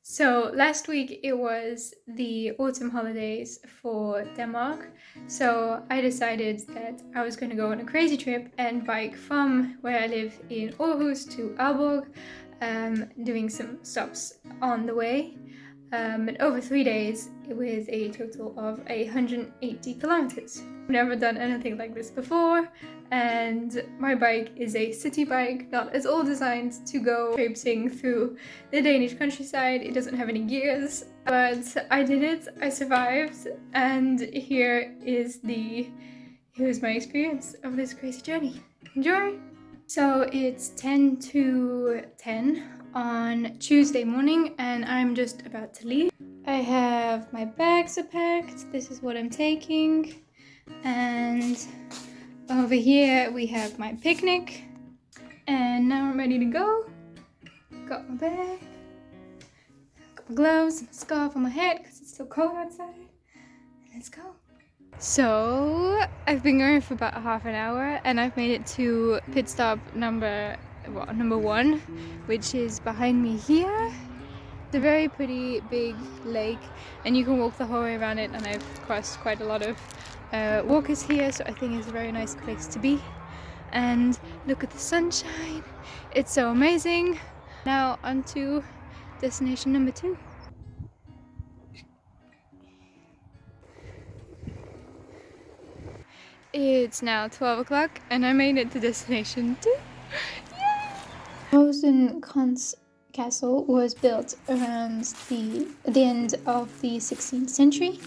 So last week it was the autumn holidays for Denmark. So I decided that I was going to go on a crazy trip and bike from where I live in Aarhus to Aalborg, doing some stops on the way. And over 3 days with a total of 180 kilometers. I've never done anything like this before, and my bike is a city bike, not at all designed to go traipsing through the Danish countryside. It doesn't have any gears, but I did it, I survived, and here's my experience of this crazy journey. Enjoy! So it's 10 to 10 on Tuesday morning and I'm just about to leave. I have my bags are packed, this is what I'm taking, and over here we have my picnic, and now I'm ready to go. Got my bag, got my gloves, my scarf on my head because it's still cold outside. Let's go. So I've been going for about half an hour and I've made it to pit stop number one, which is behind me here. It's a very pretty big lake and you can walk the whole way around it, and I've crossed quite a lot of walkers here, so I think it's a very nice place to be. And look at the sunshine, it's so amazing. Now on to destination number 2. It's now 12 o'clock and I made it to destination 2. Yay! Rosenkranz Castle was built around the end of the 16th century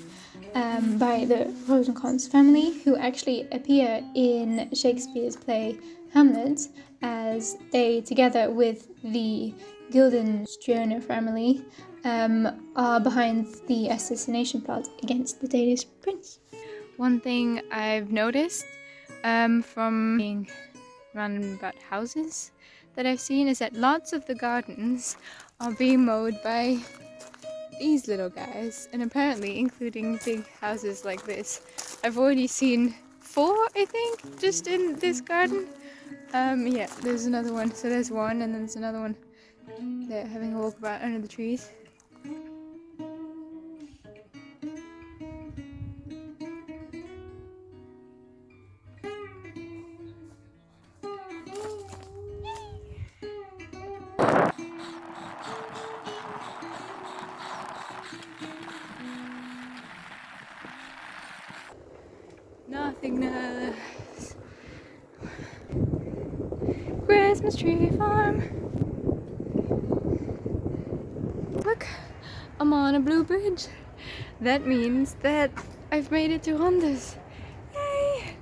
by the Rosenkranz family, who actually appear in Shakespeare's play Hamlet, as they, together with the Guildenstern family, are behind the assassination plot against the Danish prince. One thing I've noticed from being around about houses that I've seen is that lots of the gardens are being mowed by these little guys, and apparently including big houses like this. I've already seen 4, I think, just in this garden. Yeah, there's another one. So there's one and then there's another one. They're having a walk about under the trees. Nothingness. Christmas tree farm. Look, I'm on a blue bridge. That means that I've made it to Rondes. Yay!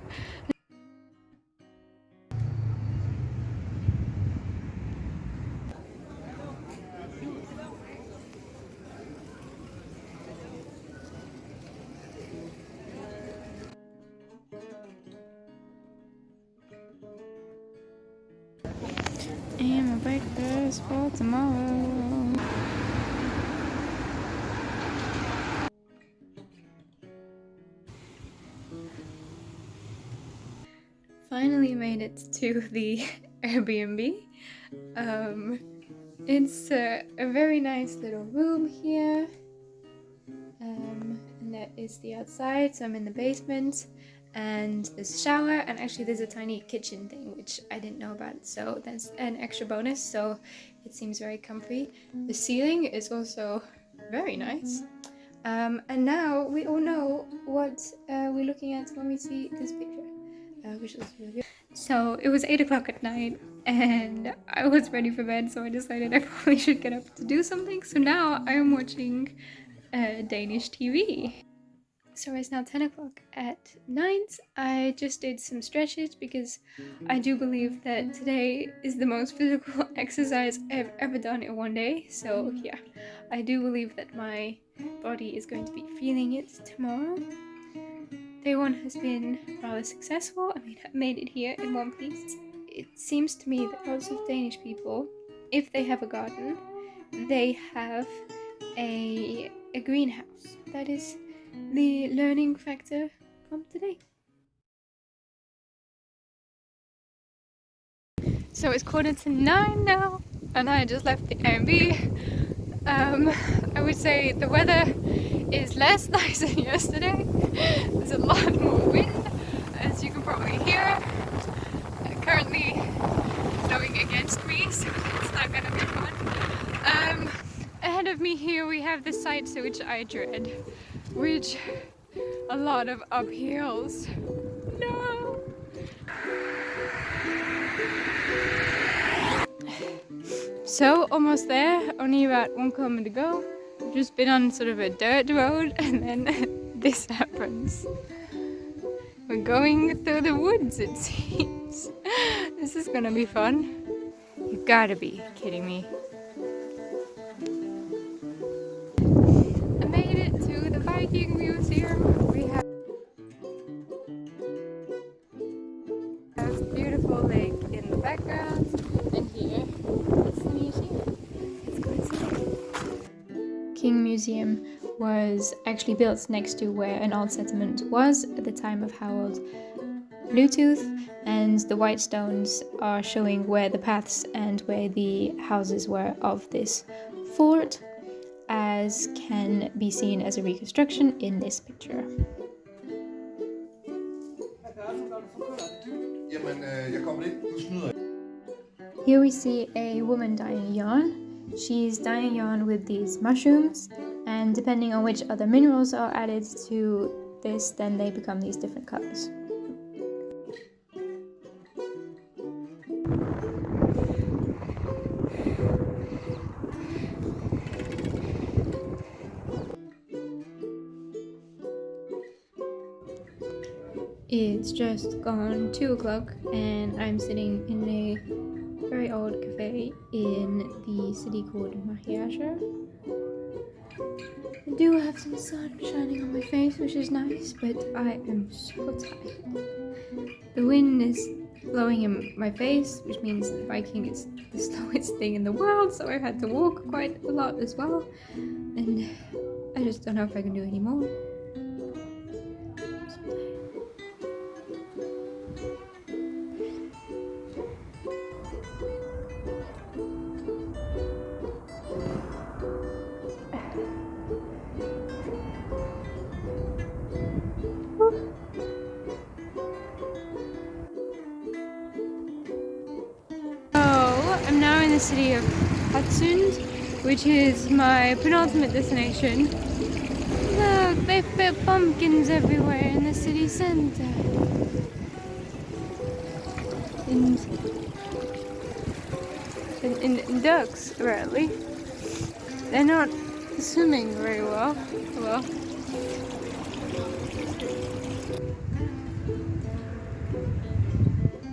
And my breakfast for tomorrow. Finally made it to the Airbnb. It's a very nice little room here. And that is the outside, so I'm in the basement. And there's a shower, and actually there's a tiny kitchen thing which I didn't know about, so that's an extra bonus, so it seems very comfy. The ceiling is also very nice. And now we all know what we're looking at when we see this picture, which is really good. So it was 8 o'clock at night and I was ready for bed, so I decided I probably should get up to do something. So now I am watching Danish TV. So it's now 10 o'clock at night. I just did some stretches because I do believe that today is the most physical exercise I've ever done in one day. So yeah, I do believe that my body is going to be feeling it tomorrow. Day 1 has been rather successful. I mean, I made it here in one piece. It seems to me that lots of Danish people, if they have a garden, they have a greenhouse. That is the learning factor from today. So it's 9:15 now, and I just left the Airbnb. I would say the weather is less nice than yesterday. There's a lot more wind, as you can probably hear. Currently blowing against me, so it's not gonna be fun. Ahead of me here we have the sights which I dread, which a lot of uphills. No! So almost there, only about 1 kilometer to go. Just been on sort of a dirt road and then this happens. We're going through the woods, it seems. This is gonna be fun. You gotta be kidding me. I made it to the Viking Museum. We have a beautiful lake in the background, and here is the museum. Let's go and see. King Museum was actually built next to where an old settlement was at the time of Harold Bluetooth, and the white stones are showing where the paths and where the houses were of this fort, as can be seen as a reconstruction in this picture. Here we see a woman dyeing yarn. She's dyeing yarn with these mushrooms, and depending on which other minerals are added to this, then they become these different colors. It's just gone 2 o'clock and I'm sitting in a very old cafe in the city called Mahiasha. I do have some sun shining on my face, which is nice, but I am so tired. The wind is blowing in my face, which means the Viking is the slowest thing in the world, so I had to walk quite a lot as well, and I just don't know if I can do any more. I'm now in the city of Hatsund, which is my penultimate destination. Look, they've put pumpkins everywhere in the city center. And ducks, apparently. They're not swimming very well.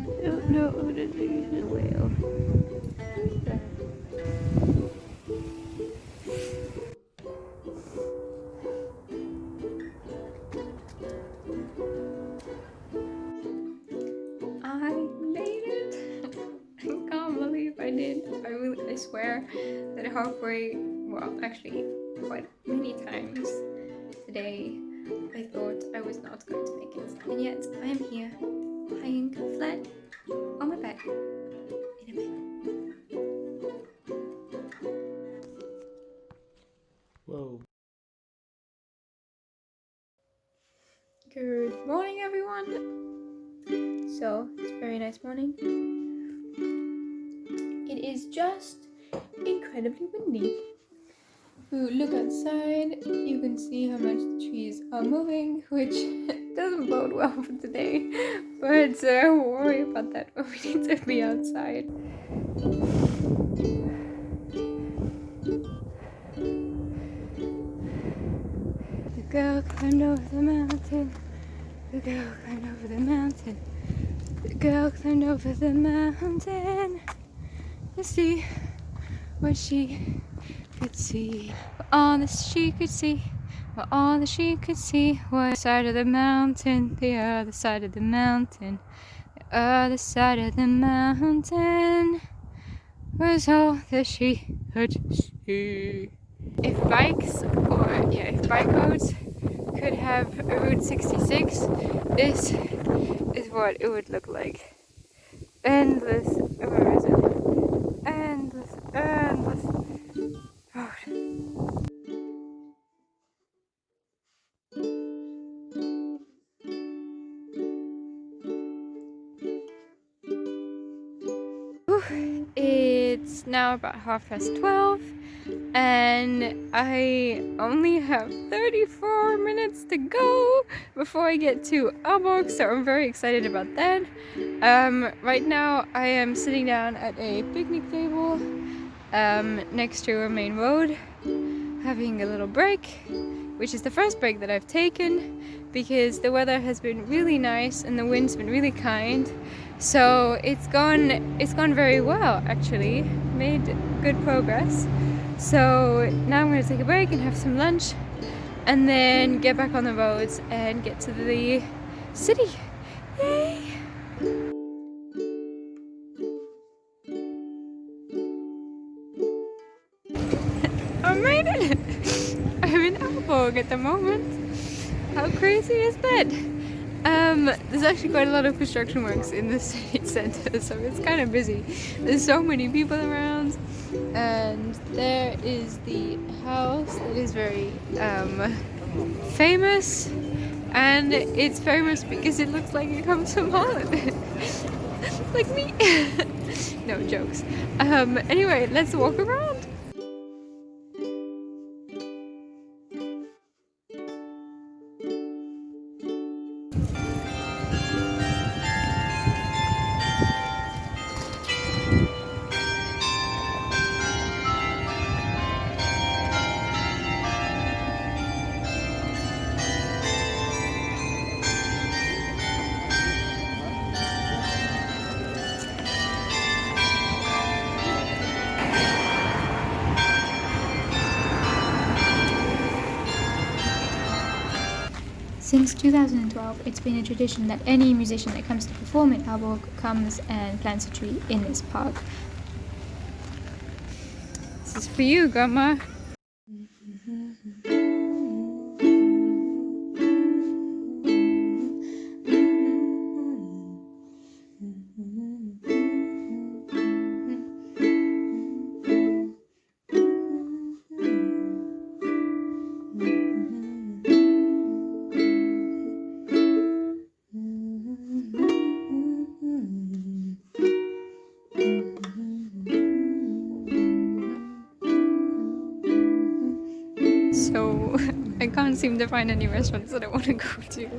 I don't know what it is, a whale. I swear that halfway, well, actually quite many times today, I thought I was not going to make it, and yet I am here, lying flat on my back in a bed. Whoa. Good morning, everyone. So it's a very nice morning. It is just incredibly windy. If you look outside, you can see how much the trees are moving, which doesn't bode well for today, but we'll worry about that when we need to be outside. The girl climbed over the mountain. The girl climbed over the mountain. The girl climbed over the mountain. To see what she could see. All that she could see. Well, all that she could see was the side of the mountain, the other side of the mountain, the other side of the mountain was all that she could see. If bike roads could have a Route 66, this is what it would look like. Endless, where is it? Endless road. It's now about 12:30 and I only have 34 minutes to go before I get to Aalborg, so I'm very excited about that. Right now I am sitting down at a picnic table next to a main road, having a little break, which is the first break that I've taken because the weather has been really nice and the wind's been really kind. So it's gone very well actually, made good progress. So now I'm going to take a break and have some lunch and then get back on the roads and get to the city. Yay! I made it! I'm in Aalborg at the moment. How crazy is that? There's actually quite a lot of construction works in the city center, so it's kind of busy. There's so many people around, and there is the house that is very famous, and it's famous because it looks like it comes from Holland. Like me. No jokes. Anyway, let's walk around. Since 2012, it's been a tradition that any musician that comes to perform in Aalborg comes and plants a tree in this park. This is for you, Grandma. So I can't seem to find any restaurants that I want to go to.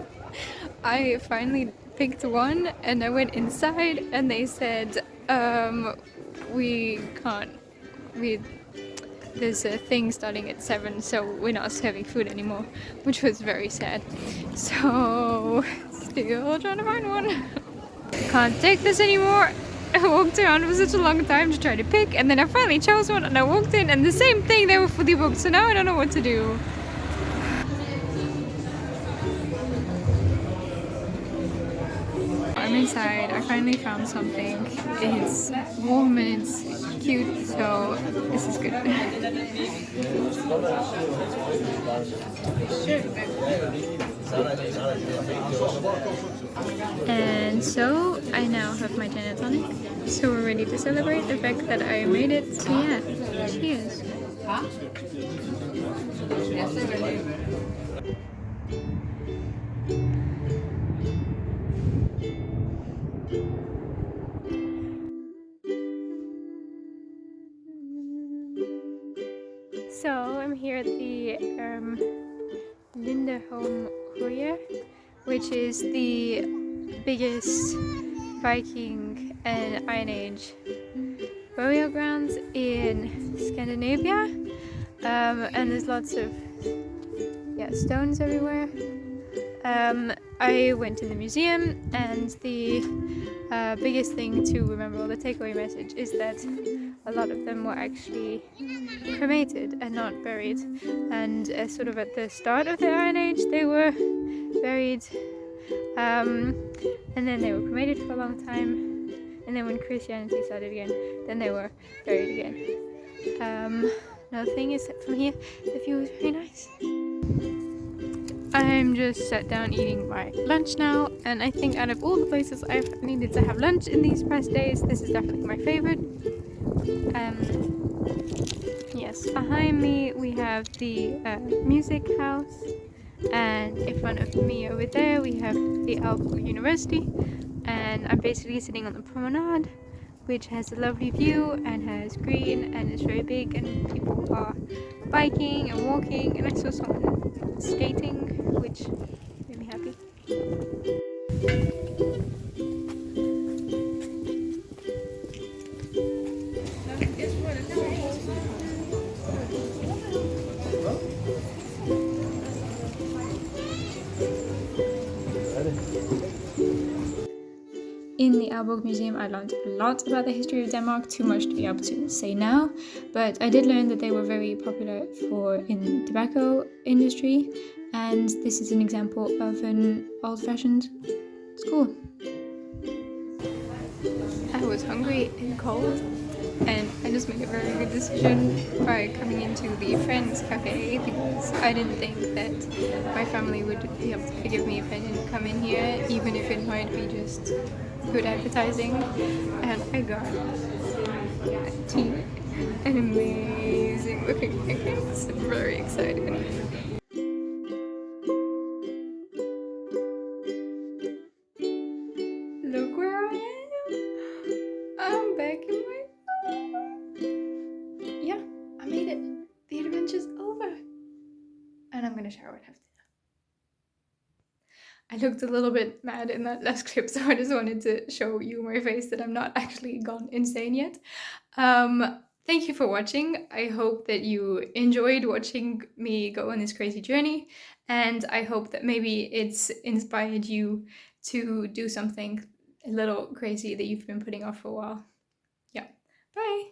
I finally picked one and I went inside and they said we can't, there's a thing starting at 7, so we're not serving food anymore, which was very sad. So still trying to find one. Can't take this anymore. I walked around for such a long time to try to pick, and then I finally chose one and I walked in and the same thing, they were fully booked, so now I don't know what to do. I'm inside, I finally found something. It's warm and it's cute, so this is good. And so I now have my gin and tonic, so we're ready to celebrate the fact that I made it. So yeah, cheers. So I'm here at the Linderholm Hoyer, which is the biggest Viking and Iron Age burial grounds in Scandinavia, and there's lots of stones everywhere. I went to the museum, and the biggest thing to remember, or the takeaway message, is that a lot of them were actually cremated and not buried, and sort of at the start of the Iron Age they were buried, and then they were cremated for a long time, and then when Christianity started again, then they were buried again. Another thing is that from here the view is very nice. I'm just sat down eating my lunch now, and I think out of all the places I've needed to have lunch in these past days, this is definitely my favorite. Yes, behind me we have the music house, and in front of me over there we have the Aalborg University, and I'm basically sitting on the promenade which has a lovely view and has green and is very big, and people are biking and walking, and I saw someone skating, which made me happy. In the Aalborg Museum, I learned a lot about the history of Denmark, too much to be able to say now, but I did learn that they were very popular in the tobacco industry, and this is an example of an old-fashioned school. I was hungry and cold, and I just made a very good decision by coming into the Friends Cafe, because I didn't think that my family would be able to forgive me if I didn't come in here, even if it might be just good advertising. And I got tea, an amazing looking pancakes. I'm very excited. Look where I am! I'm back in my home! Yeah, I made it! The adventure's over! And I'm gonna shower and have dinner. I looked a little bit mad in that last clip, so I just wanted to show you my face that I'm not actually gone insane yet. Thank you for watching. I hope that you enjoyed watching me go on this crazy journey, and I hope that maybe it's inspired you to do something a little crazy that you've been putting off for a while. Yeah, bye!